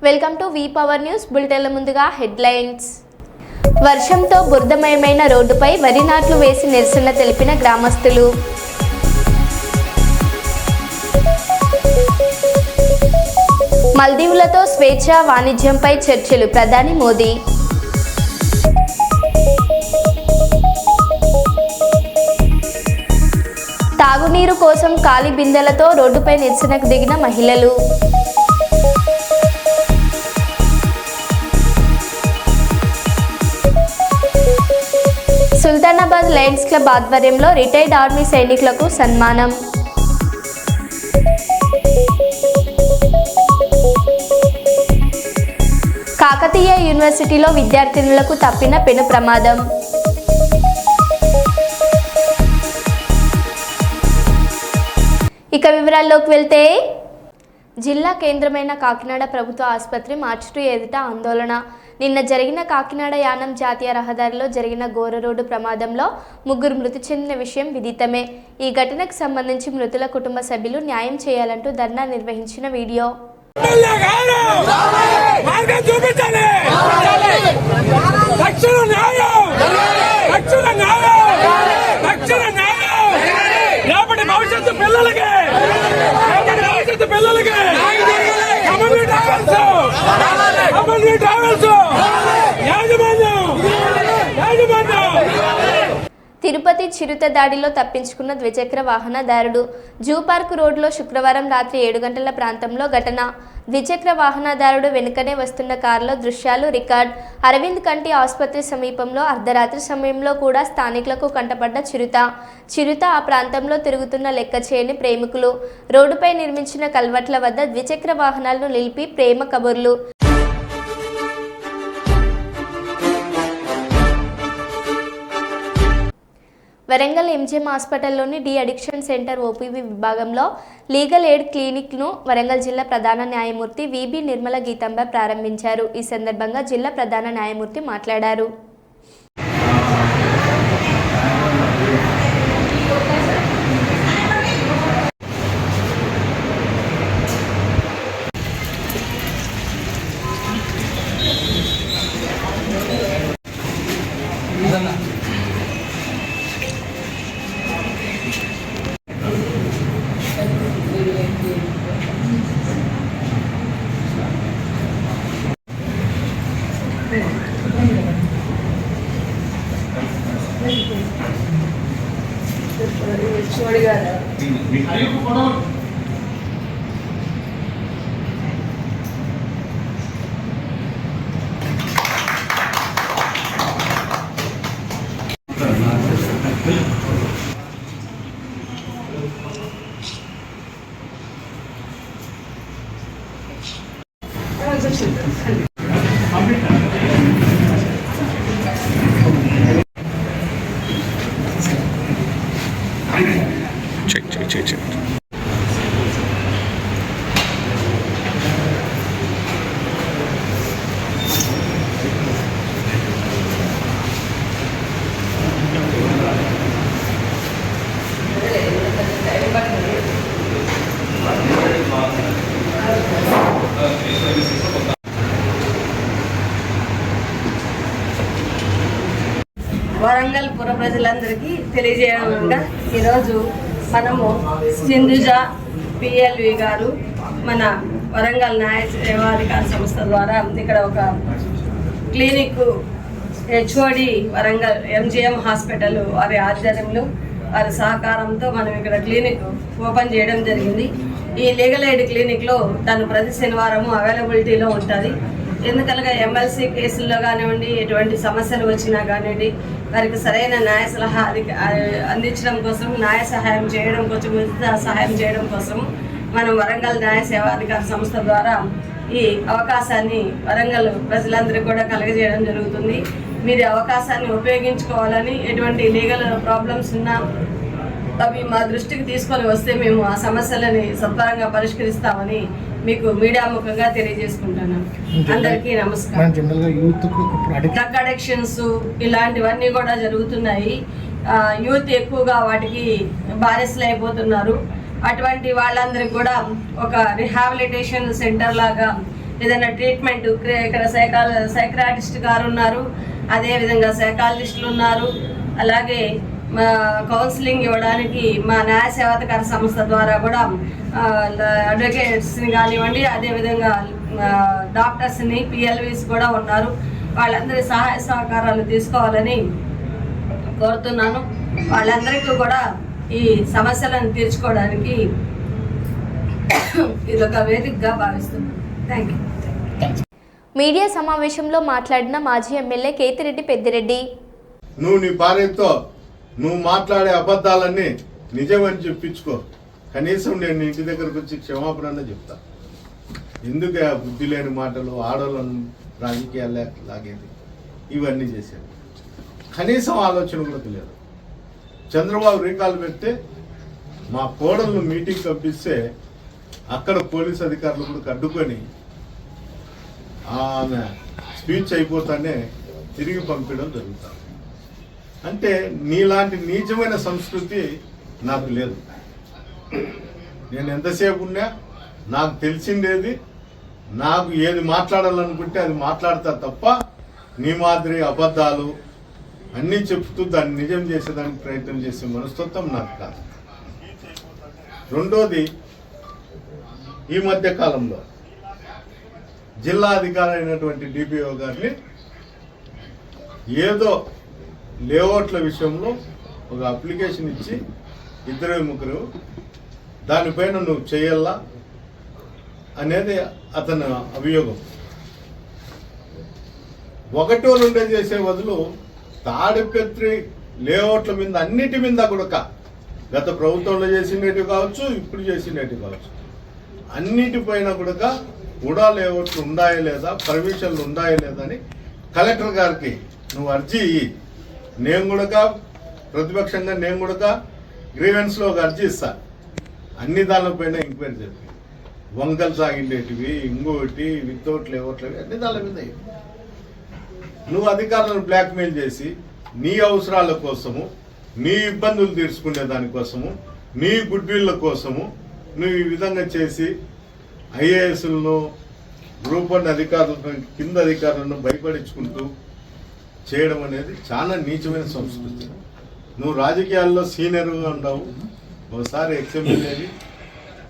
Welcome to V power news బులెటిన్ల ముందుగా headlines. వర్షంతో బురదమయమైన రోడ్డుపై వరి నాట్లు వేసి నిరసన తెలిపిన గ్రామస్తులు. మల్దీవులతో స్వేచ్ఛ వాణిజ్యంపై చర్చలు ప్రధాని మోదీ. తాగునీరు కోసం ఖాళీ బిందెలతో రోడ్డుపై నిరసనకు దిగిన మహిళలు. సుల్తానాబాద్ లయన్స్ క్లబ్ ఆధ్వర్యంలో రిటైర్డ్ ఆర్మీ సైనికులకు సన్మానం. కాకతీయ యూనివర్సిటీలో విద్యార్థినులకు తప్పిన పెను ప్రమాదం. ఇక వివరాల్లోకి వెళ్తే, జిల్లా కేంద్రమైన కాకినాడ ప్రభుత్వ ఆసుపత్రి మార్చుటూ ఎదుట ఆందోళన. నిన్న జరిగిన కాకినాడ యానం జాతీయ రహదారిలో జరిగిన ఘోర రోడ్డు ప్రమాదంలో 3 మృతి చెందిన విషయం విదితమే. ఈ ఘటనకు సంబంధించి మృతుల కుటుంబ సభ్యులు న్యాయం చేయాలంటూ ధర్నా నిర్వహించిన వీడియో. తిరుపతి చిరుత దాడిలో తప్పించుకున్న ద్విచక్ర వాహనదారుడు. జూ పార్క్ రోడ్లో శుక్రవారం రాత్రి 7 గంటల ప్రాంతంలో ఘటన. ద్విచక్ర వాహనదారుడు వెనుకనే వస్తున్న కారులో దృశ్యాలు రికార్డ్. అరవింద్ కంటి ఆసుపత్రి సమీపంలో అర్ధరాత్రి సమయంలో కూడా స్థానికులకు కంటపడ్డ చిరుత ఆ ప్రాంతంలో తిరుగుతున్న లెక్క చేయని ప్రేమికులు. రోడ్డుపై నిర్మించిన కల్వర్ట్ల వద్ద ద్విచక్ర వాహనాలను నిలిపి ప్రేమ కబుర్లు. వరంగల్ ఎంజిఎం హాస్పిటల్లోని డి అడిక్షన్ సెంటర్ ఓపీవీ విభాగంలో లీగల్ ఎయిడ్ క్లినిక్ను వరంగల్ జిల్లా ప్రధాన న్యాయమూర్తి విబి నిర్మల గీతాంబ ప్రారంభించారు. ఈ సందర్భంగా జిల్లా ప్రధాన న్యాయమూర్తి మాట్లాడారు. Check. వరంగల్ పుర ప్రజలందరికీ తెలియజేయడంగా ఈరోజు మనము సింధుజ పిఎల్వి గారు మన వరంగల్ న్యాయ సేవాధికార సంస్థ ద్వారా ఇక్కడ ఒక clinic HOD Warangal MGM hospital వారి ఆధ్వర్యంలో వారి సహకారంతో మనం ఇక్కడ క్లినిక్ ఓపెన్ చేయడం జరిగింది. ఈ లీగల్ ఎయిడ్ క్లినిక్లో తను ప్రతి శనివారము అవైలబిలిటీలో ఉంటుంది. ఎందుకనగా ఎమ్మెల్సీ కేసుల్లో కానివ్వండి, ఎటువంటి సమస్యలు వచ్చినా కానివ్వండి, వారికి సరైన న్యాయ సలహా అందించడం కోసం, న్యాయ సహాయం చేయడం కోసం, ఉచిత సహాయం చేయడం కోసం మనం వరంగల్ న్యాయ సేవాధికార సంస్థ ద్వారా ఈ అవకాశాన్ని వరంగల్ ప్రజలందరికీ కూడా కలగజేయడం జరుగుతుంది. మీరు అవకాశాన్ని ఉపయోగించుకోవాలని, ఎటువంటి లీగల్ ప్రాబ్లమ్స్ ఉన్నా అవి మా దృష్టికి తీసుకొని వస్తే మేము ఆ సమస్యలని సత్వరంగా పరిష్కరిస్తామని మీకు మీడియా ముఖంగా తెలియజేసుకుంటున్నాను. అందరికీ నమస్కారం. డ్రగ్ అడిక్షన్స్ ఇలాంటివన్నీ కూడా జరుగుతున్నాయి. యూత్ ఎక్కువగా వాటికి బానిసలు అయిపోతున్నారు. అటువంటి వాళ్ళందరికీ కూడా ఒక రిహాబిలిటేషన్ సెంటర్ లాగా ఏదైనా ట్రీట్మెంట్ ఇక్కడ సైక్రాటిస్ట్ గారు ఉన్నారు, అదేవిధంగా సైకాలజిస్టులు ఉన్నారు. అలాగే మా కౌన్సిలింగ్ ఇవ్వడానికి మా న్యాయ సేవాధికార సంస్థ ద్వారా కూడా అడ్వకేట్స్ని కానివ్వండి, అదేవిధంగా డాక్టర్స్ని, పిఎల్వీస్ కూడా ఉన్నారు. వాళ్ళందరి సహాయ సహకారాలు తీసుకోవాలని కోరుతున్నాను. వాళ్ళందరికీ కూడా ఈ సమస్యలను తీర్చుకోవడానికి ఇదొక వేదికగా భావిస్తున్నాను. Thank you. మీడియా సమావేశంలో మాట్లాడిన మాజీ ఎమ్మెల్యే కేతిరెడ్డి పెద్దిరెడ్డి, నువ్వు నీ భార్యతో నువ్వు మాట్లాడే అబద్ధాలన్నీ నిజమని చెప్పించుకో. కనీసం నేను ఇంటి దగ్గరకు వచ్చి క్షమాపణ చెప్తా. ఎందుకు బుద్ధి లేని మాటలు, ఆడవాళ్ళను రాజకీయాలు లాగేది, ఇవన్నీ చేశాను. కనీసం ఆలోచన కూడా తెలియదు. చంద్రబాబు రీకాల్ పెడితే మా కోడలను మీటింగ్ పంపిస్తే అక్కడ పోలీస్ అధికారులు కూడా అడ్డుకొని ఆమె స్పీచ్ అయిపోతానే తిరిగి పంపించడం జరుగుతుంది. అంటే నీలాంటి నీచమైన సంస్కృతి నాకు లేదు. నేను ఎంతసేపు ఉన్నా నాకు తెలిసిందేది, నాకు ఏది మాట్లాడాలనుకుంటే అది మాట్లాడతా తప్ప నీ మాదిరి అబద్ధాలు అన్నీ చెప్తూ దాన్ని నిజం చేసేదానికి ప్రయత్నం చేసే మనస్తత్వం నాకు కాదు. రెండోది, ఈ మధ్య కాలంలో జిల్లా అధికారి అయినటువంటి డిపిఓ గారిని ఏదో లేఅవుట్ల విషయంలో ఒక అప్లికేషన్ ఇచ్చి 2-3 దానిపైన నువ్వు చేయాలా అనేది అతని అభియోగం. 1-2 చేసే బదులు తాడిపత్రి లేఅవుట్ల మీద అన్నిటి మీద కూడా గత ప్రభుత్వంలో చేసినట్టు కావచ్చు, ఇప్పుడు చేసినట్టు కావచ్చు, అన్నిటిపైన కూడా లేఅవుట్లు ఉండాయా లేదా, పర్మిషన్లు ఉండాయా లేదా అని కలెక్టర్ గారికి నువ్వు అర్జీ ఇయ్యి. నేను కూడా ప్రతిపక్షంగా నేను కూడా గ్రీవెన్స్లో ఒక అర్జీ ఇస్తా. అన్ని దానిపైన ఎంక్వైరీ చెప్పి వంకలు సాగిండేటివి, ఇంకోటి వితౌట్ లేఅవుట్లవి అన్ని దాని మీద నువ్వు అధికారులను బ్లాక్మెయిల్ చేసి నీ అవసరాల కోసము, నీ ఇబ్బందులు తీర్చుకునే దానికోసము, నీ గుడ్విల్ల కోసము నువ్వు ఈ విధంగా చేసి ఐఏఎస్లను, గ్రూప్ 1 అధికారులను, కింద అధికారులను భయపడించుకుంటూ చేయడం అనేది చాలా నీచమైన సంస్కృతి. నువ్వు రాజకీయాల్లో సీనియర్గా ఉండవు. ఒకసారి ఎక్స్ఎమ్మెల్యేది,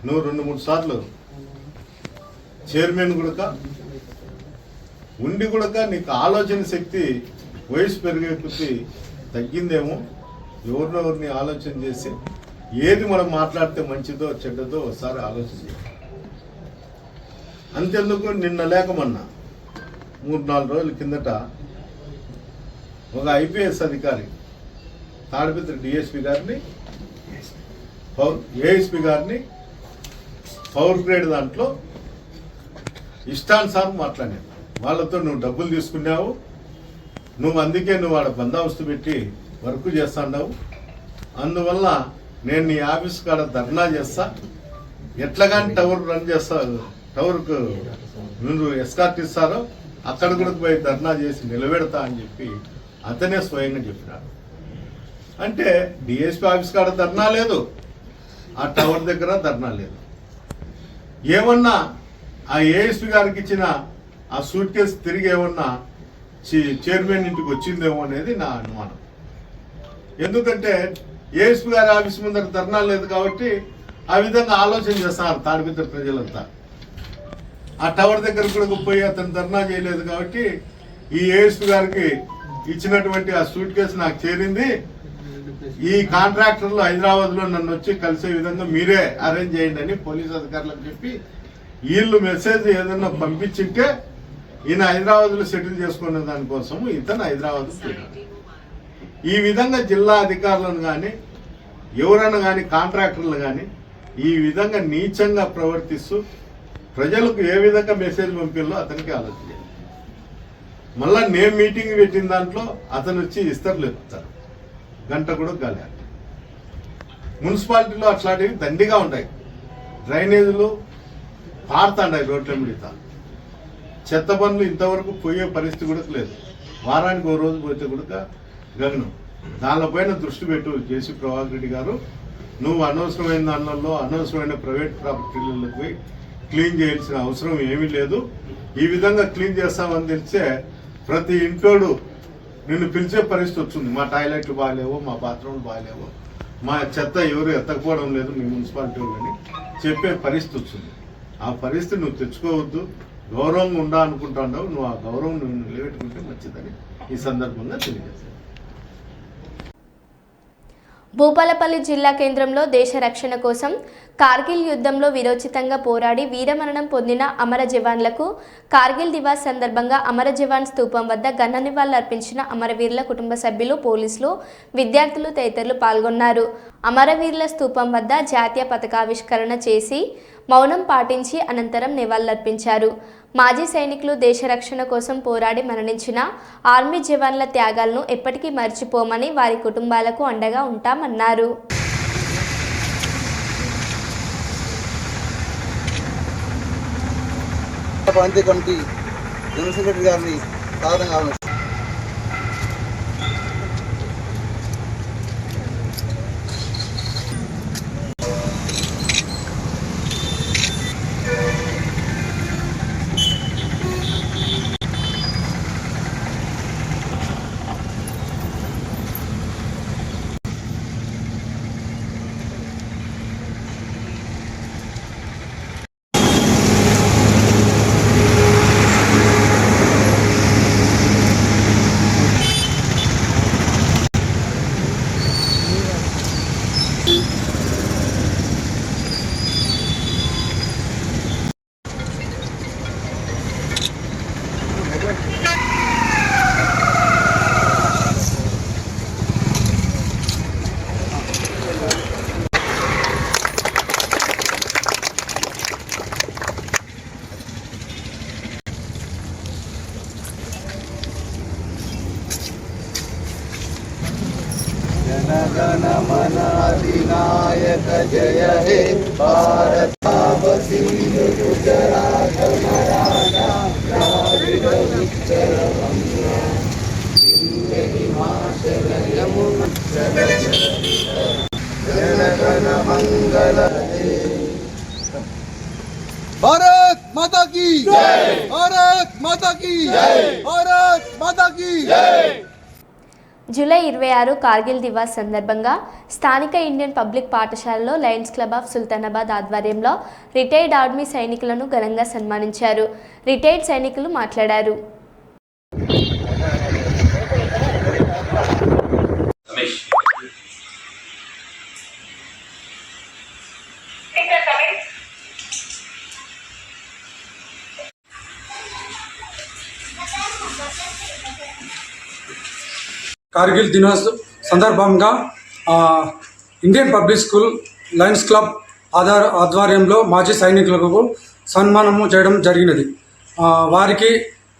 నువ్వు 2-3 సార్లు చైర్మన్ కూడా ఉండి కూడా నీకు ఆలోచన శక్తి వయసు పెరిగే కొద్దీ తగ్గిందేమో. ఎవరినెవరిని ఆలోచన చేసి ఏది మనం మాట్లాడితే మంచిదో చెడ్డదో ఒకసారి ఆలోచన చేయాలి. అంతెందుకు, నిన్న లేకమన్నా 3-4 రోజుల కిందట ఒక ఐపీఎస్ అధికారి తాడిపత్రి డిఎస్పీ గారిని, ఏఎస్పీ గారిని పవర్ గ్రేడ్ దాంట్లో ఇష్టానుసారం మాట్లాడాను. వాళ్ళతో నువ్వు డబ్బులు తీసుకున్నావు, నువ్వు అందుకే నువ్వు వాడ బందోబస్తు పెట్టి వర్క్ చేస్తున్నావు, అందువల్ల నేను నీ ఆఫీస్ కాడ ధర్నా చేస్తా, ఎట్లా కానీ టవర్ రన్ చేస్తా, టవర్కు మీరు ఎస్కార్ట్ ఇస్తారో అక్కడ కూడా పోయి ధర్నా చేసి నిలబెడతా అని చెప్పి అతనే స్వయంగా చెప్పినాడు. అంటే డిఎస్పీ ఆఫీస్ కాడ ధర్నా లేదు, ఆ టవర్ దగ్గర ధర్నా లేదు. ఏమన్నా ఆ ఏఎస్పీ గారికి ఇచ్చిన ఆ సూట్ కేసు తిరిగి ఏమన్నా చైర్మన్ ఇంటికి వచ్చిందేమో అనేది నా అనుమానం. ఎందుకంటే ఏఎస్పీ గారి ఆఫీస్ ముందర ధర్నా లేదు కాబట్టి ఆ విధంగా ఆలోచన చేస్తున్నారు తాడిపత్రి ప్రజలంతా. ఆ టవర్ దగ్గర కూడా పోయి అతను ధర్నా చేయలేదు కాబట్టి ఈ ఏఎస్పీ గారికి ఇచ్చినటువంటి ఆ సూట్ కేసు నాకు చేరింది, ఈ కాంట్రాక్టర్లు హైదరాబాద్ లో నన్ను వచ్చి కలిసే విధంగా మీరే అరేంజ్ చేయండి అని పోలీస్ అధికారులకు చెప్పి వీళ్ళు మెసేజ్ ఏదన్నా పంపించింటే ఈయన హైదరాబాద్ లో సెటిల్ చేసుకునే దానికోసము ఇతను హైదరాబాద్ ఈ విధంగా జిల్లా అధికారులను కానీ ఎవరైనా కానీ కాంట్రాక్టర్లు కానీ ఈ విధంగా నీచంగా ప్రవర్తిస్తూ ప్రజలకు ఏ విధంగా మెసేజ్ పంపిల్లో అతనికి ఆలోచన. మళ్ళా నేను మీటింగ్ పెట్టిన దాంట్లో అతను వచ్చి ఇస్తర్లు ఎత్తుతారు, గంట కూడా గాలి. మున్సిపాలిటీలో అట్లాంటివి దండిగా ఉంటాయి. డ్రైనేజీలు పారుతాండాయి రోడ్ల మీద. చెత్త పనులు ఇంతవరకు పోయే పరిస్థితి కూడా లేదు. వారానికి ఓ రోజు పోతే కూడా గగనం. దానిపైన దృష్టి పెట్టు జేసీ ప్రభాకర్ రెడ్డి గారు. నువ్వు అనవసరమైన దానిలో అనవసరమైన ప్రైవేట్ ప్రాపర్టీలకు పోయి క్లీన్ చేయాల్సిన అవసరం ఏమీ లేదు. ఈ విధంగా క్లీన్ చేస్తామని తెలిసే ప్రతి ఇంటోడు నిన్ను పిలిచే పరిస్థితి వచ్చింది. మా టాయిలెట్లు బాగాలేవు, మా బాత్రూమ్లు బాగాలేవు, మా చెత్త ఎవరు ఎత్తకపోవడం లేదు మీ మున్సిపాలిటీ వాళ్ళని చెప్పే పరిస్థితి వచ్చింది. ఆ పరిస్థితి నువ్వు తెచ్చుకోవద్దు. గౌరవంగా ఉండా అనుకుంటున్నావు. నువ్వు ఆ గౌరవం నువ్వు నిలబెట్టుకుంటే మంచిదని ఈ సందర్భంగా తెలియజేస్తాను. భూపాలపల్లి జిల్లా కేంద్రంలో దేశ రక్షణ కోసం కార్గిల్ యుద్ధంలో వీరోచితంగా పోరాడి వీరమరణం పొందిన అమర జవాన్లకు కార్గిల్ దివాస్ సందర్భంగా అమర జవాన్ స్తూపం వద్ద ఘన నివాళులర్పించిన అమరవీరుల కుటుంబ సభ్యులు, పోలీసులు, విద్యార్థులు తదితరులు పాల్గొన్నారు. అమరవీరుల స్తూపం వద్ద జాతీయ పతాకావిష్కరణ చేసి మౌనం పాటించి అనంతరం నివాళులర్పించారు. మాజీ సైనికులు దేశ రక్షణ కోసం పోరాడి మరణించిన ఆర్మీ జవాన్ల త్యాగాలను ఎప్పటికీ మర్చిపోమని, వారి కుటుంబాలకు అండగా ఉంటామన్నారు. ప్రాంతీయ కమిటీ జనరల్ సెక్రటరీ గారిని సాధారణంగా జన మన అధినాయక జయ హే భారతావసి గుజరాత మరాఠా ద్రావిడ ఉత్తర వంగ హిందీ హిమాచల యమున జనగణ మంగళ భారత్ మాతా కీ జై, భారత్ మాతా కీ జై, భారత్ మాతా కీ జై. జూలై 26 కార్గిల్ దివాస్ సందర్భంగా స్థానిక ఇండియన్ పబ్లిక్ పాఠశాలలో లయన్స్ క్లబ్ ఆఫ్ సుల్తానాబాద్ ఆధ్వర్యంలో రిటైర్డ్ ఆర్మీ సైనికులను ఘనంగా సన్మానించారు. రిటైర్డ్ సైనికులు మాట్లాడారు. కార్గిల్ దినోత్సవం సందర్భంగా Indian public school Lions club ఆధ్వర్యంలో మాజీ సైనికులకు సన్మానము చేయడం జరిగినది. వారికి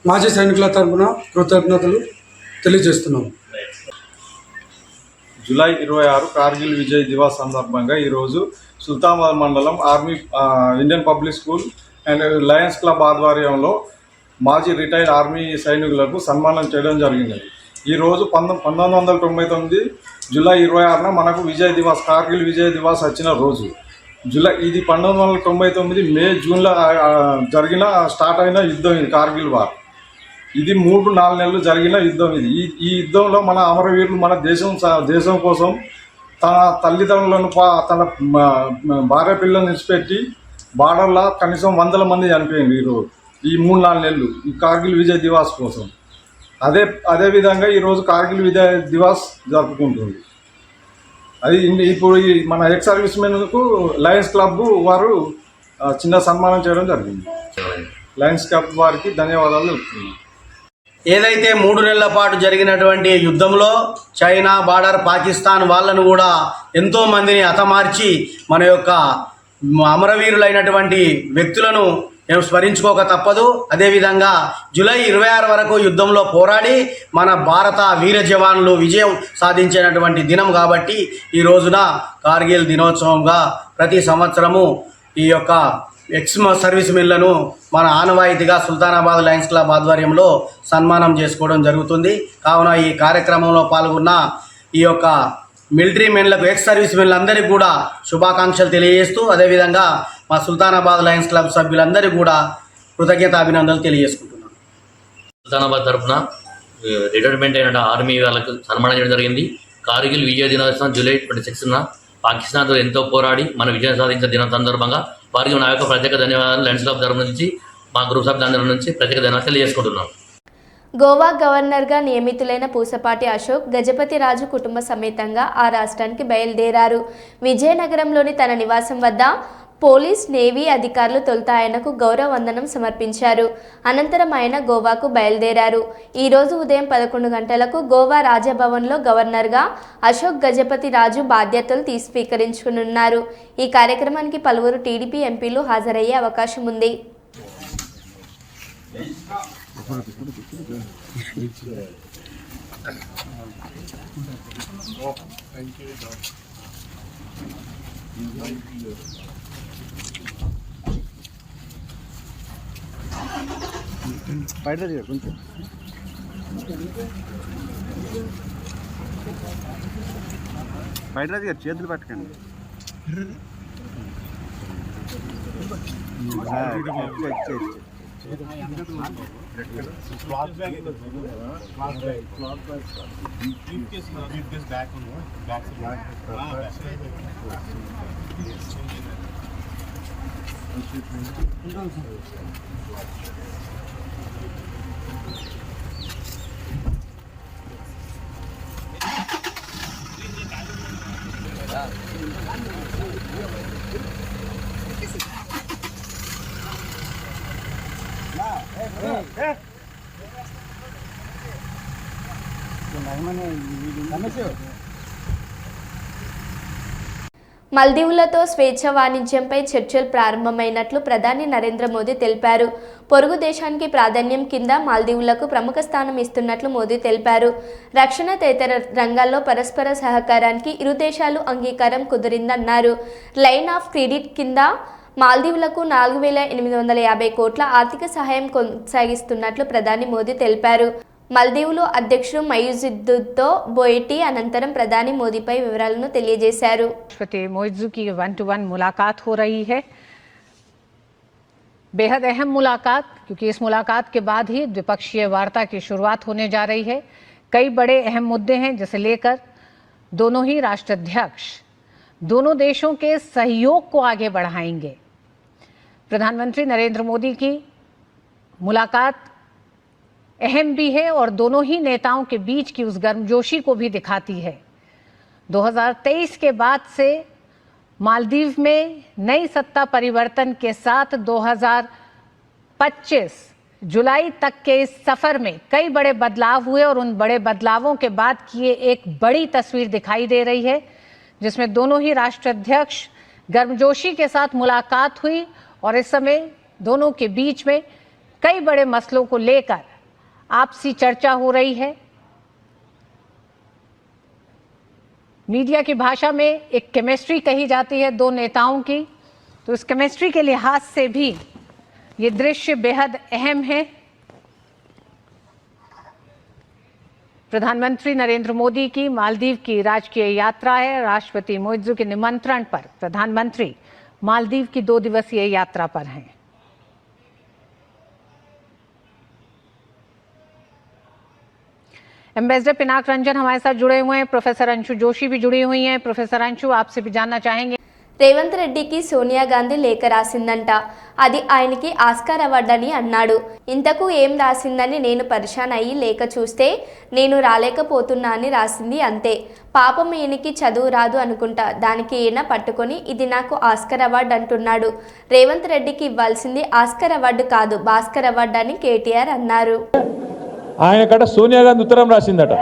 మాజీ సైనికుల తరఫున కృతజ్ఞతలు తెలియజేస్తున్నాము. జూలై 26 కార్గిల్ విజయ్ దివాస్ సందర్భంగా ఈరోజు సుల్తానాబాద్ మండలం army Indian public school and Lions club ఆధ్వర్యంలో మాజీ రిటైర్డ్ ఆర్మీ సైనికులకు సన్మానం చేయడం జరిగింది. ఈరోజు 1999 జూలై 26న మనకు విజయ్ దివాస్ కార్గిల్ విజయ్ దివాస్ వచ్చిన రోజు. ఇది 1999 మే జూన్లో జరిగిన స్టార్ట్ అయిన యుద్ధం ఇది కార్గిల్ వార్. ఇది 3-4 నెలలు జరిగిన యుద్ధం ఇది. ఈ యుద్ధంలో మన అమరవీరులు మన దేశం కోసం తన తల్లిదండ్రులను తన భార్య పిల్లలను విడిచిపెట్టి బార్డర్లో కనీసం 100 మంది చనిపోయింది ఈరోజు ఈ 3-4 నెలలు ఈ కార్గిల్ విజయ్ దివాస్ కోసం. అదేవిధంగా ఈరోజు కార్గిల్ విజయ్ దివాస్ జరుపుకుంటుంది. అది ఇప్పుడు మన ఎక్స్ సర్వీస్ మెన్కు లయన్స్ క్లబ్ వారు చిన్న సన్మానం చేయడం జరిగింది. లయన్స్ క్లబ్ వారికి ధన్యవాదాలు తెలుపుతున్నాను. ఏదైతే 3 నెలల పాటు జరిగినటువంటి యుద్ధంలో చైనా బార్డర్ పాకిస్తాన్ వాళ్ళను కూడా ఎంతో మందిని హతమార్చి మన యొక్క అమరవీరులైనటువంటి వ్యక్తులను స్మరించుకోక తప్పదు. అదేవిధంగా జూలై 26 వరకు యుద్ధంలో పోరాడి మన భారత వీర జవాన్లు విజయం సాధించినటువంటి దినం కాబట్టి ఈ రోజున కార్గిల్ దినోత్సవంగా ప్రతి సంవత్సరము ఈ యొక్క ఎక్స్ సర్వీస్ మెన్లను మన ఆనవాయితీగా సుల్తానాబాద్ లయన్స్ క్లబ్ ఆధ్వర్యంలో సన్మానం చేసుకోవడం జరుగుతుంది. కావున ఈ కార్యక్రమంలో పాల్గొన్న ఈ యొక్క మిలిటరీ మెన్లకు ఎక్స్ సర్వీస్ మెన్లందరికీ కూడా శుభాకాంక్షలు తెలియజేస్తూ అదేవిధంగా మా సుల్తానాబాద్ లయన్స్ క్లబ్ సభ్యులందరికీ కూడా కృతజ్ఞతాభినందనలు తెలియజేసుకుంటున్నాను. సుల్తానాబాద్ తరఫున రిటైర్మెంట్ అయిన ఆర్మీ వాళ్ళకు సన్మానం చేయడం జరిగింది. కార్గిల్ విజయ దినోత్సవం జూలై 26న పాకిస్తాన్తో ఎంతో పోరాడి మన విజయం సాధించిన దినం సందర్భంగా వారికి నా యొక్క ప్రత్యేక ధన్యవాదాలు లయన్స్ క్లబ్ తరఫు నుంచి మా గ్రూప్ సభ్యులందరి నుంచి ప్రత్యేక ధన్యవాదాలు తెలియజేసుకుంటున్నాం. గోవా గవర్నర్గా నియమితులైన పూసపాటి అశోక్ గజపతి రాజు కుటుంబ సమేతంగా ఆ రాష్ట్రానికి బయలుదేరారు. విజయనగరంలోని తన నివాసం వద్ద పోలీస్, నేవీ అధికారులు తొలుత ఆయనకు గౌరవ వందనం సమర్పించారు. అనంతరం ఆయన గోవాకు బయలుదేరారు. ఈరోజు ఉదయం 11 గంటలకు గోవా రాజభవన్లో గవర్నర్గా అశోక్ గజపతి రాజు బాధ్యతలు స్వీకరించనున్నారు. ఈ కార్యక్రమానికి పలువురు టీడీపీ ఎంపీలు హాజరయ్యే అవకాశం ఉంది. బయటరాజు గారు చేతులు పట్టుకండి. మల్దీవులతో స్వేచ్ఛ వాణిజ్యంపై చర్చలు ప్రారంభమైనట్లు ప్రధాని నరేంద్ర మోదీ తెలిపారు. పొరుగు దేశానికి ప్రాధాన్యం కింద మాల్దీవులకు ప్రముఖ స్థానం ఇస్తున్నట్లు మోదీ తెలిపారు. రక్షణ తదితర రంగాల్లో పరస్పర సహకారానికి ఇరు దేశాలు అంగీకారం కుదిరిందన్నారు. లైన్ ఆఫ్ క్రెడిట్ కింద మాల్దీవులకు 4,850 కోట్ల ఆర్థిక సహాయం కొనసాగిస్తున్నట్లు ప్రధాని మోదీ తెలిపారు. మల్దీవులు అధ్యక్షుడు మయూజుద్దీన్తో భేటీ అనంతరం ప్రధాని మోదీపై వివరాలను తెలియజేశారు. राष्ट्रपति मोइज़ू की 1-to-1 मुलाकात हो रही है. बेहद अहम मुलाकात, क्योंकि इस मुलाकात के बाद ही द्विपक्षीय वार्ता की शुरुआत होने जा रही है. कई बड़े अहम मुद्दे हैं जिसे लेकर दोनों ही राष्ट्राध्यक्ष दोनों देशों के सहयोग को आगे बढ़ाएंगे. प्रधानमंत्री नरेंद्र मोदी की मुलाकात अहम भी है और दोनों ही नेताओं के बीच की उस गर्मजोशी को भी दिखाती है. 2023 के बाद से मालदीव में नई सत्ता परिवर्तन के साथ 2025 जुलाई तक के इस सफर में कई बड़े बदलाव हुए और उन बड़े बदलावों के बाद की ये एक बड़ी तस्वीर दिखाई दे रही है, जिसमें दोनों ही राष्ट्राध्यक्ष गर्मजोशी के साथ मुलाकात हुई और इस समय दोनों के बीच में कई बड़े मसलों को लेकर आपसी चर्चा हो रही है. मीडिया की भाषा में एक केमिस्ट्री कही जाती है दो नेताओं की, तो इस केमिस्ट्री के लिहाज से भी ये दृश्य बेहद अहम है. प्रधानमंत्री नरेंद्र मोदी की मालदीव की राजकीय यात्रा है. राष्ट्रपति मोइज़ू के निमंत्रण पर प्रधानमंत्री मालदीव की 2 दिवसीय यात्रा पर हैं. एम्बेसडर पिनाक रंजन हमारे साथ जुड़े हुए हैं. प्रोफेसर अंशु जोशी भी जुड़ी हुई हैं. प्रोफेसर अंशु, आपसे भी जानना चाहेंगे. రేవంత్ రెడ్డికి సోనియా గాంధీ లేఖ రాసిందంట. అది ఆయనకి ఆస్కార్ అవార్డని అన్నాడు. ఇంతకు ఏం రాసిందని నేను పరిశాన్ అయ్యి లేఖ చూస్తే నేను రాలేకపోతున్నా అని రాసింది అంతే. పాపం ఈయనకి చదువు రాదు అనుకుంటా. దానికి ఈయన పట్టుకొని ఇది నాకు ఆస్కార్ అవార్డు అంటున్నాడు. రేవంత్ రెడ్డికి ఇవ్వాల్సింది ఆస్కార్ అవార్డు కాదు, భాస్కర్ అవార్డు అని కేటీఆర్ అన్నారు. ఆయనకట సోనియా గాంధీ ఉత్తరం రాసిందట.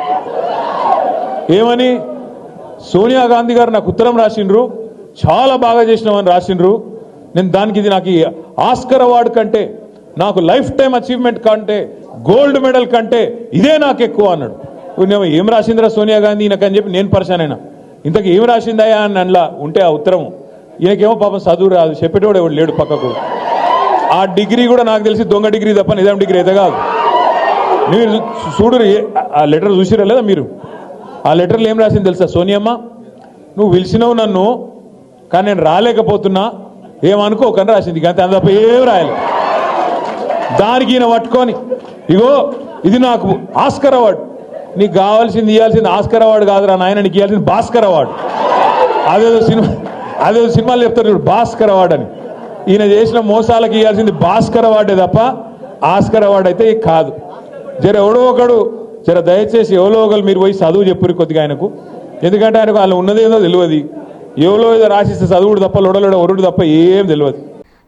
ఏమని? సోనియా గాంధీ గారు నాకు ఉత్తరం రాసిండ్రు, చాలా బాగా చేసినామని రాసిండ్రు. నేను దానికి ఇది నాకు ఆస్కర్ అవార్డు కంటే, నాకు లైఫ్ టైం అచీవ్మెంట్ కంటే, గోల్డ్ మెడల్ కంటే ఇదే నాకు ఎక్కువ అన్నాడు. నేను ఏం రాసిందిరా సోనియా గాంధీ ఈయనకని చెప్పి నేను పరిశాన్ అయినా. ఇంతకు ఏం రాసిందాయా అని అందులో ఉంటే ఆ ఉత్తరం, ఈయనకేమో పాపం చదువు రాదు, చెప్పేటోడు ఎవడు లేడు పక్కకు. ఆ డిగ్రీ కూడా నాకు తెలిసి దొంగ డిగ్రీ తప్ప నిజాం డిగ్రీ అయితే కాదు. మీరు చూడు, ఆ లెటర్ చూసిరా లేదా మీరు? ఆ లెటర్లో ఏం రాసింది తెలుసా? సోనియమ్మ, నువ్వు పిలిచినావు నన్ను, కానీ నేను రాలేకపోతున్నా, ఏమనుకోకని రాసింది అంతే, అంత తప్ప ఏం రాయలేదు. దానికి ఈయన పట్టుకొని ఇగో ఇది నాకు ఆస్కర్ అవార్డు, నీకు కావాల్సింది ఇవ్వాల్సింది ఆస్కర్ అవార్డు కాదురా నాయన, నీకు ఇవ్వాల్సింది భాస్కర్ అవార్డు. అదేదో సినిమాలు చెప్తారు చూడు భాస్కర్ అవార్డు అని. ఈయన చేసిన మోసాలకు ఇవ్వాల్సింది భాస్కర్ అవార్డే తప్ప ఆస్కర్ అవార్డు అయితే కాదు. జర ఎవడో ఒకడు జర దయచేసి ఎవరో ఒకరు మీరు పోయి చదువు చెప్పురు కొద్దిగా ఆయనకు, ఎందుకంటే ఆయనకు వాళ్ళు ఉన్నదేదో తెలియదు. ఎవరో ఏదో రాసిస్తే చదువుడు తప్ప లొడలోడ ఒరుడు తప్ప ఏం తెలియదు.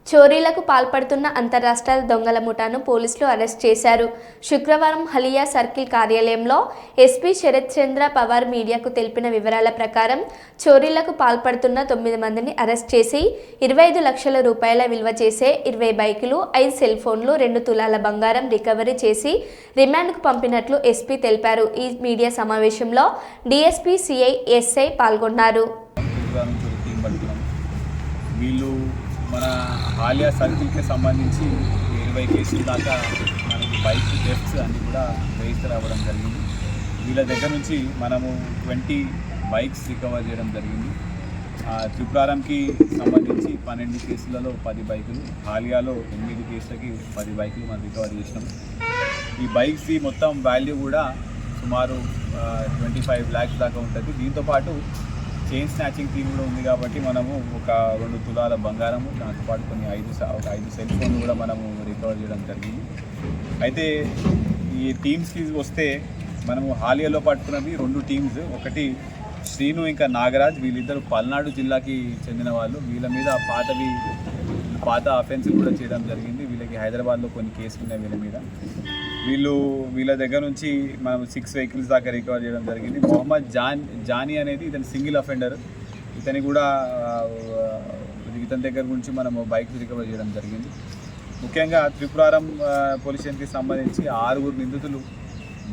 చోరీలకు పాల్పడుతున్న అంతరాష్ట్రాల దొంగల ముఠాను పోలీసులు అరెస్ట్ చేశారు. శుక్రవారం హలియా సర్కిల్ కార్యాలయంలో ఎస్పీ శరత్ చంద్ర పవార్ మీడియాకు తెలిపిన వివరాల ప్రకారం చోరీలకు పాల్పడుతున్న 9 మందిని అరెస్ట్ చేసి 25 లక్షల రూపాయల విలువ చేసే 20 బైకులు, 5 సెల్ ఫోన్లు, 2 తులాల బంగారం రికవరీ చేసి రిమాండ్కు పంపినట్లు ఎస్పీ తెలిపారు. ఈ మీడియా సమావేశంలో డీఎస్పీ సిఐ ఎస్ఐ పాల్గొన్నారు. మన హాలియా సర్కిల్కి సంబంధించి 20 కేసుల దాకా మనకి బైక్ థెఫ్ట్స్ అన్నీ కూడా రిజిస్టర్ అవ్వడం జరిగింది. వీళ్ళ దగ్గర నుంచి మనము 20 బైక్స్ రికవర్ చేయడం జరిగింది. త్రిపురారంకి సంబంధించి 12 కేసులలో 10 బైకులు, హాలియాలో 8 కేసులకి 10 బైకులు మనం రికవర్ చేసినాం. ఈ బైక్స్ది మొత్తం వాల్యూ కూడా సుమారు 25 lakhs దాకా ఉంటుంది. దీంతోపాటు చైన్ స్నాచింగ్ టీమ్ కూడా ఉంది కాబట్టి మనము ఒక 2 తులాల బంగారము, దాంతోపాటు కొన్ని 5 సెల్ ఫోన్లు కూడా మనము రికవర్ చేయడం జరిగింది. అయితే ఈ టీమ్స్కి వస్తే మనము హాలియాలో పట్టుకున్నవి 2 టీమ్స్, ఒకటి శ్రీను ఇంకా నాగరాజ్, వీళ్ళిద్దరు పల్నాడు జిల్లాకి చెందిన వాళ్ళు. వీళ్ళ మీద పాత అఫెన్స్ కూడా చేయడం జరిగింది. వీళ్ళకి హైదరాబాద్లో కొన్ని కేసులు ఉన్నాయి వీళ్ళ మీద. వీళ్ళ దగ్గర నుంచి మనం 6 వెహికల్స్ దాకా రికవర్ చేయడం జరిగింది. మొహమ్మద్ జానీ అనేది ఇతని సింగిల్ అఫెండర్. ఇతని దగ్గర నుంచి మనము బైక్స్ రికవర్ చేయడం జరిగింది. ముఖ్యంగా త్రిపురారం పోలీస్ స్టేషన్కి సంబంధించి 6 నిందితులు.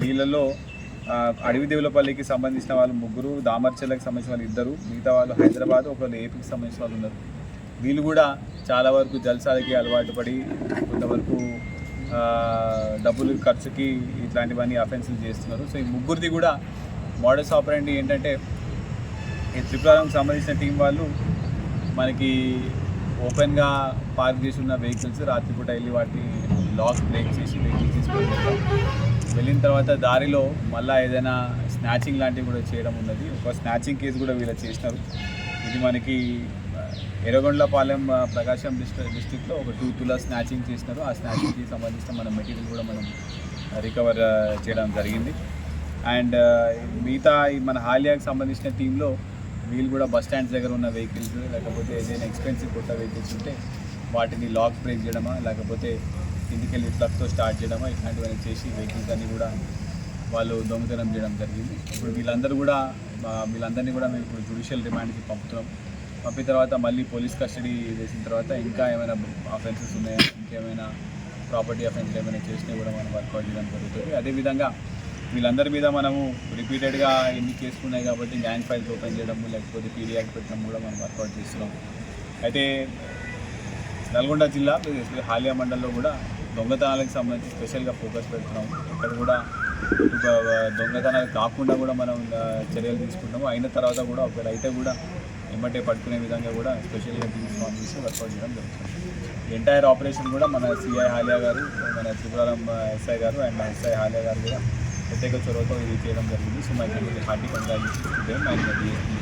వీళ్ళలో అడవిదేవులపల్లికి సంబంధించిన వాళ్ళు 3, దామర్చెల్లకి సంబంధించిన వాళ్ళు 2, మిగతా వాళ్ళు హైదరాబాద్, ఒకళ్ళు ఏపీకి సంబంధించిన వాళ్ళు ఉన్నారు. వీళ్ళు కూడా చాలా వరకు జల్సాలకి అలవాటు పడి కొంతవరకు డబ్బులు ఖర్చుకి ఇట్లాంటివన్నీ అఫెన్సులు చేస్తున్నారు. సో ఈ 3 కూడా మోడస్ ఆపరెండి ఏంటంటే, ఈ త్రిపురారంకి సంబంధించిన టీం వాళ్ళు మనకి ఓపెన్గా పార్క్ చేసి ఉన్న వెహికల్స్ రాత్రిపూట వెళ్ళి వాటిని లాక్ బ్రేక్ చేసి వెహికల్స్ తీసుకొని వెళ్ళిన తర్వాత దారిలో మళ్ళీ ఏదైనా స్నాచింగ్ లాంటివి కూడా చేయడం ఉన్నది. ఒక స్నాచింగ్ కేసు కూడా వీళ్ళు చేసినారు. ఇది మనకి ఎర్రగొండలపాలెం ప్రకాశం డిస్ట్రిక్ట్లో ఒక 2 తులా స్నాచింగ్ చేసినారు. ఆ స్నాచింగ్కి సంబంధించిన మన మెటీరియల్ కూడా మనం రికవర్ చేయడం జరిగింది. అండ్ మిగతా మన హాలియాకి సంబంధించిన టీంలో వీళ్ళు కూడా బస్ స్టాండ్స్ దగ్గర ఉన్న వెహికల్స్, లేకపోతే ఏదైనా ఎక్స్పెన్సివ్ కొత్త వెహికల్స్ ఉంటే వాటిని లాక్ బ్రేక్ చేయడమా, లేకపోతే ఇంటికెళ్ళి ప్లగ్తో స్టార్ట్ చేయడమా, ఇట్లాంటివన్నీ చేసి వెహికల్స్ అన్నీ కూడా వాళ్ళు దొంగతనం చేయడం జరిగింది. ఇప్పుడు వీళ్ళందరినీ కూడా మేము ఇప్పుడు జ్యుడిషియల్ రిమాండ్కి పంపుతున్నాం. పంపిన తర్వాత మళ్ళీ పోలీస్ కస్టడీ చేసిన తర్వాత ఇంకా ఏమైనా అఫెన్సెస్ ఉన్నాయా, ఇంకేమైనా ప్రాపర్టీ అఫెన్స్లు ఏమైనా చేసినా కూడా మనం వర్కౌట్ చేయడం జరుగుతుంది. అదేవిధంగా వీళ్ళందరి మీద మనము రిపీటెడ్గా ఎన్ని కేసులు ఉన్నాయి కాబట్టి గ్యాంగ్ ఫైల్స్ ఓపెన్ చేయడము, లేకపోతే పీడీ యాక్ట్ పెట్టడం కూడా మనం వర్కౌట్ చేస్తున్నాం. అయితే నల్గొండ జిల్లా హాలియా మండలంలో కూడా దొంగతనాలకు సంబంధించి స్పెషల్గా ఫోకస్ పెడుతున్నాం. ఇక్కడ కూడా దొంగతనాలు కాకుండా కూడా మనం చర్యలు తీసుకుంటాము. అయిన తర్వాత కూడా ఒకవేళ అయితే కూడా ఎమ్మటే పట్టుకునే విధంగా కూడా స్పెషల్గా టీమ్స్ ఫామ్ చేసి వర్కౌట్ చేయడం జరుగుతుంది. ఎంటైర్ ఆపరేషన్ కూడా మన సిఐ హాలియా గారు, మన త్రిపురారం ఎస్ఐ గారు అండ్ ఎస్ఐ హాలియా గారు కూడా ప్రత్యేక చొరవతో ఇది చేయడం జరిగింది. So my hearty congratulations and DSP.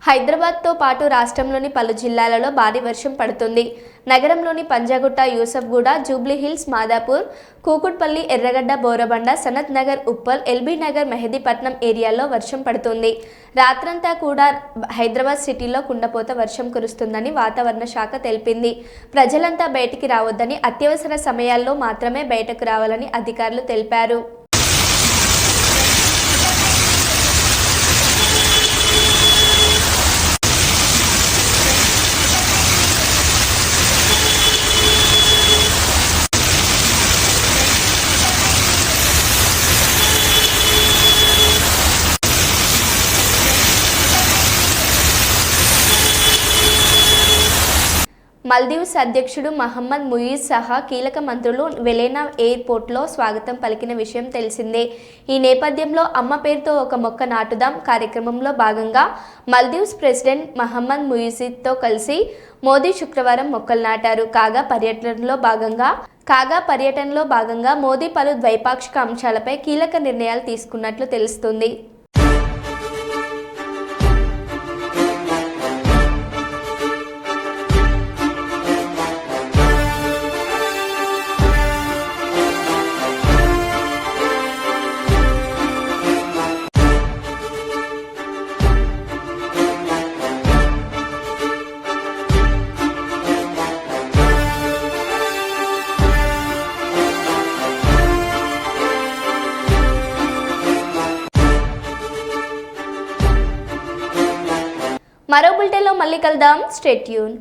హైదరాబాద్తో పాటు రాష్ట్రంలోని పలు జిల్లాలలో భారీ వర్షం పడుతుంది. నగరంలోని పంజాగుట్ట, యూసఫ్గూడ, జూబ్లీహిల్స్, మాదాపూర్, కూకుట్పల్లి, ఎర్రగడ్డ, బోరబండ, సనత్ నగర్, ఉప్పల్, ఎల్బీ నగర్, మెహదీపట్నం ఏరియాల్లో వర్షం పడుతుంది. రాత్రంతా కూడా హైదరాబాద్ సిటీలో కుండపోత వర్షం కురుస్తుందని వాతావరణ శాఖ తెలిపింది. ప్రజలంతా బయటికి రావద్దని, అత్యవసర సమయాల్లో మాత్రమే బయటకు రావాలని అధికారులు తెలిపారు. మల్దీవ్స్ అధ్యక్షుడు మహమ్మద్ ముయిజ్ సహా కీలక మంత్రులు వెలేనా ఎయిర్పోర్ట్లో స్వాగతం పలికిన విషయం తెలిసిందే. ఈ నేపథ్యంలో అమ్మ పేరుతో ఒక మొక్క నాటుదాం కార్యక్రమంలో భాగంగా మల్దీవ్స్ ప్రెసిడెంట్ మహమ్మద్ ముయిజ్తో కలిసి మోదీ శుక్రవారం మొక్కలు నాటారు. కాగా పర్యటనలో భాగంగా మోదీ పలు ద్వైపాక్షిక అంశాలపై కీలక నిర్ణయాలు తీసుకున్నట్లు తెలుస్తుంది. మరో బులెటిన్లో మళ్ళీ కలుద్దాం. Stay tune.